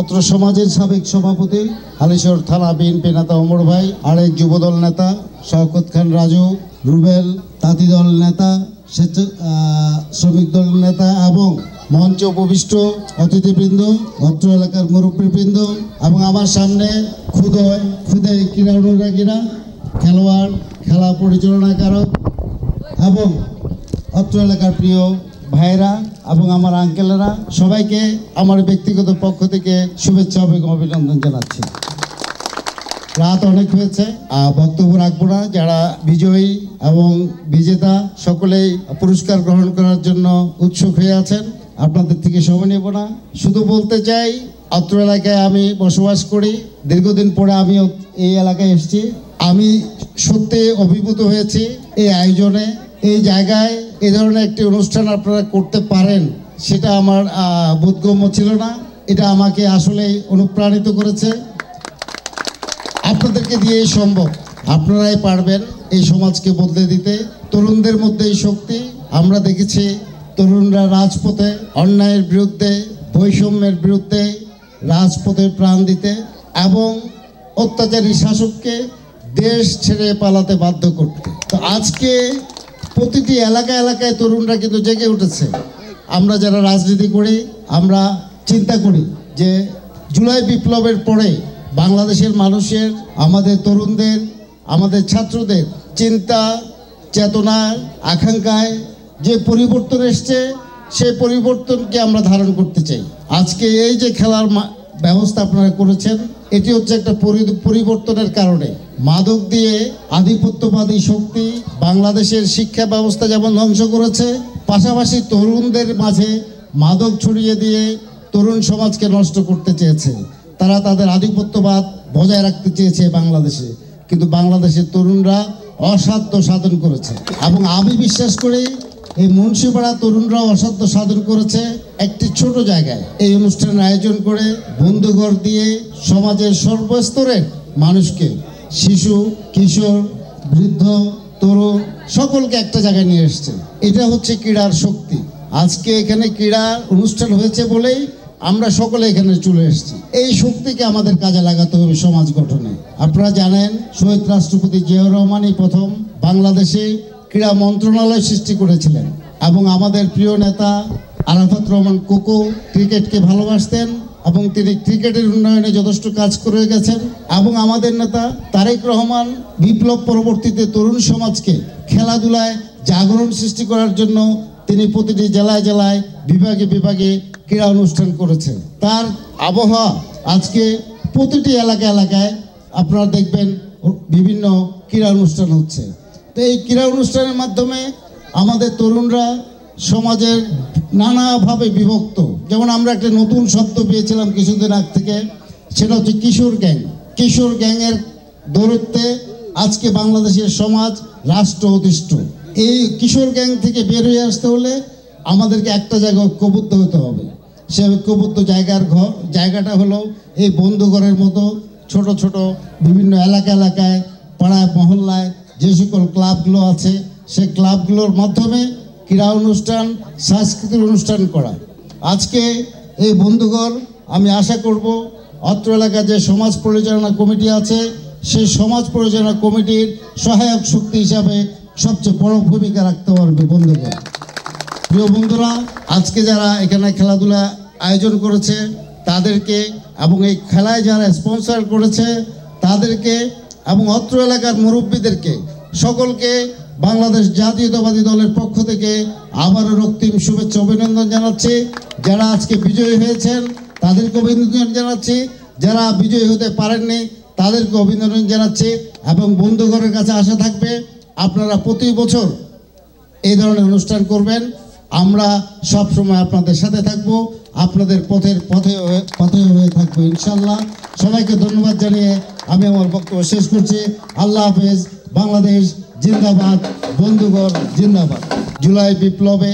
অত্র সমাজের সাবেক সভাপতি হালিশহর থানা বিএনপি নেতা ওমর ভাই, আরেক যুবদল নেতা শওকত খান রাজু, রুবেল তাঁতি দল নেতা, শ্রমিক দল নেতা এবং মঞ্চে উপবিষ্ট অতিথিবৃন্দ, অত্র এলাকার মুরব্বীবৃন্দ এবং আমার সামনে খুদে ক্রীড়া অনুরাগীরা, খেলোয়াড়, খেলা পরিচালনাকারক এবং অত্র এলাকার প্রিয় ভাইয়েরা এবং আমার আঙ্কেলেরা, সবাইকে আমার ব্যক্তিগত পক্ষ থেকে শুভেচ্ছা এবং অভিনন্দন জানাচ্ছি। রাত অনেক হয়েছে, বক্তব্য রাখবো না। যারা বিজয়ী এবং বিজেতা সকলেই পুরস্কার গ্রহণ করার জন্য উৎসুক হয়ে আছেন, আপনাদের থেকে সময় নেব না। শুধু বলতে চাই, অত্র এলাকায় আমি বসবাস করি, দীর্ঘদিন পরে আমি এই এলাকায় এসেছি। আমি সত্যি অভিভূত হয়েছি এই আয়োজনে, এই জায়গায় এ ধরনের একটি অনুষ্ঠান আপনারা করতে পারেন, সেটা আমার বোধগম্য ছিল না। এটা আমাকে আসলেই অনুপ্রাণিত করেছে। আপনাদেরকে দিয়েই সম্ভব, আপনারাই পারবেন এই সমাজকে বদলে দিতে। তরুণদের মধ্যে এই শক্তি। আমরা দেখেছি তরুণরা রাজপথে অন্যায়ের বিরুদ্ধে, বৈষম্যের বিরুদ্ধে রাজপথে প্রাণ দিতে এবং অত্যাচারী শাসককে দেশ ছেড়ে পালাতে বাধ্য করতে। তো আজকে প্রতিটি এলাকায় তরুণরা কিন্তু জেগে উঠেছে। আমরা যারা রাজনীতি করি, আমরা চিন্তা করি যে জুলাই বিপ্লবের পরে বাংলাদেশের মানুষের, আমাদের তরুণদের, আমাদের ছাত্রদের চিন্তা, চেতনার, আকাঙ্ক্ষায় যে পরিবর্তন এসছে, সেই পরিবর্তনকে আমরা ধারণ করতে চাই। আজকে এই যে খেলার ব্যবস্থা আপনারা করেছেন, এটি হচ্ছে একটা পরিবর্তনের কারণে। মাদক দিয়ে আধিপত্যবাদী শক্তি বাংলাদেশের শিক্ষা ব্যবস্থা যেমন ধ্বংস করেছে, পাশাপাশি তরুণদের মাঝে মাদক ছড়িয়ে দিয়ে তরুণ সমাজকে নষ্ট করতে চেয়েছে। তারা তাদের আধিপত্যবাদ বজায় রাখতে চেয়েছে বাংলাদেশে, কিন্তু বাংলাদেশের তরুণরা অসাধ্য সাধন করেছে। এবং আমি বিশ্বাস করি এই মুন্সিপাড়া তরুণরা অসাধ্য সাধন করেছে একটি ছোট জায়গায় এই অনুষ্ঠানের আয়োজন করে, বন্ধুঘর দিয়ে সমাজের সর্বস্তরের মানুষকে, শিশু, কিশোর, বৃদ্ধ, তরুণ সকলকে একটা জায়গায় নিয়ে এসছে। এটা হচ্ছে ক্রীড়ার শক্তি। আজকে এখানে ক্রীড়া অনুষ্ঠান হয়েছে বলেই আমরা সকলে এখানে চলে এসেছি। এই শক্তিকে আমাদের কাজে লাগাতে হবে সমাজ গঠনে। আপনারা জানেন, শহীদ রাষ্ট্রপতি জিয়াউর রহমানই প্রথম বাংলাদেশে ক্রীড়া মন্ত্রণালয় সৃষ্টি করেছিলেন এবং আমাদের প্রিয় নেতা আরাফাত রহমান কোকো ক্রিকেটকে ভালোবাসতেন এবং তিনি ক্রিকেটের উন্নয়নে যথেষ্ট কাজ করে গেছেন। এবং আমাদের নেতা তারেক রহমান বিপ্লব পরবর্তীতে তরুণ সমাজকে খেলাধুলায় জাগরণ সৃষ্টি করার জন্য তিনি প্রতিটি জেলায় জেলায়, বিভাগে বিভাগে ক্রীড়া অনুষ্ঠান করেছে। তার আবহাওয়া আজকে প্রতিটি এলাকায় আপনারা দেখবেন বিভিন্ন ক্রীড়া অনুষ্ঠান হচ্ছে। তো এই ক্রীড়া অনুষ্ঠানের মাধ্যমে আমাদের তরুণরা সমাজের নানাভাবে বিভক্ত। যেমন আমরা একটা নতুন শব্দ পেয়েছিলাম কিছুদিন আগ থেকে, সেটা হচ্ছে কিশোর গ্যাং। কিশোর গ্যাংয়ের দৌরত্বে আজকে বাংলাদেশের সমাজ রাষ্ট্র অতিষ্ঠ। এই কিশোর গ্যাং থেকে বের হয়ে আসতে হলে আমাদেরকে একটা জায়গায় ঐক্যবদ্ধ হতে হবে। সে ঐক্যবদ্ধ জায়গাটা হলো এই বন্ধুঘরের মতো ছোট ছোট বিভিন্ন এলাকায়, পাড়ায়, মহল্লায় যে সকল ক্লাবগুলো আছে, সেই ক্লাবগুলোর মাধ্যমে ক্রীড়া অনুষ্ঠান, সাংস্কৃতিক অনুষ্ঠান করা। আজকে এই বন্ধুঘর, আমি আশা করব অত্র এলাকায় যে সমাজ পরিচালনা কমিটি আছে, সেই সমাজ পরিচালনা কমিটির সহায়ক শক্তি হিসাবে সবচেয়ে বড় ভূমিকা রাখতে পারবে বন্ধুঘর। প্রিয় বন্ধুরা, আজকে যারা এখানে খেলাধুলা আয়োজন করেছে তাদেরকে এবং এই খেলায় যারা স্পন্সর করেছে তাদেরকে এবং অত্র এলাকার মুরব্বীদেরকে সকলকে বাংলাদেশ জাতীয়তাবাদী দলের পক্ষ থেকে আবারও রক্তিম শুভেচ্ছা অভিনন্দন জানাচ্ছি। যারা আজকে বিজয়ী হয়েছেন তাদেরকে অভিনন্দন জানাচ্ছি, যারা বিজয়ী হতে পারেননি তাদেরকে অভিনন্দন জানাচ্ছি। এবং বন্ধুঘরের কাছে আশা থাকবে, আপনারা প্রতি বছর এই ধরনের অনুষ্ঠান করবেন। আমরা সব সময় আপনাদের সাথে থাকবো, আপনাদের পথে হয়ে থাকবো ইনশাল্লাহ। সবাইকে ধন্যবাদ জানিয়ে আমি আমার বক্তব্য শেষ করছি। আল্লাহ হাফেজ। বাংলাদেশ জিন্দাবাদ, বন্ধুঘর জিন্দাবাদ। জুলাই বিপ্লবে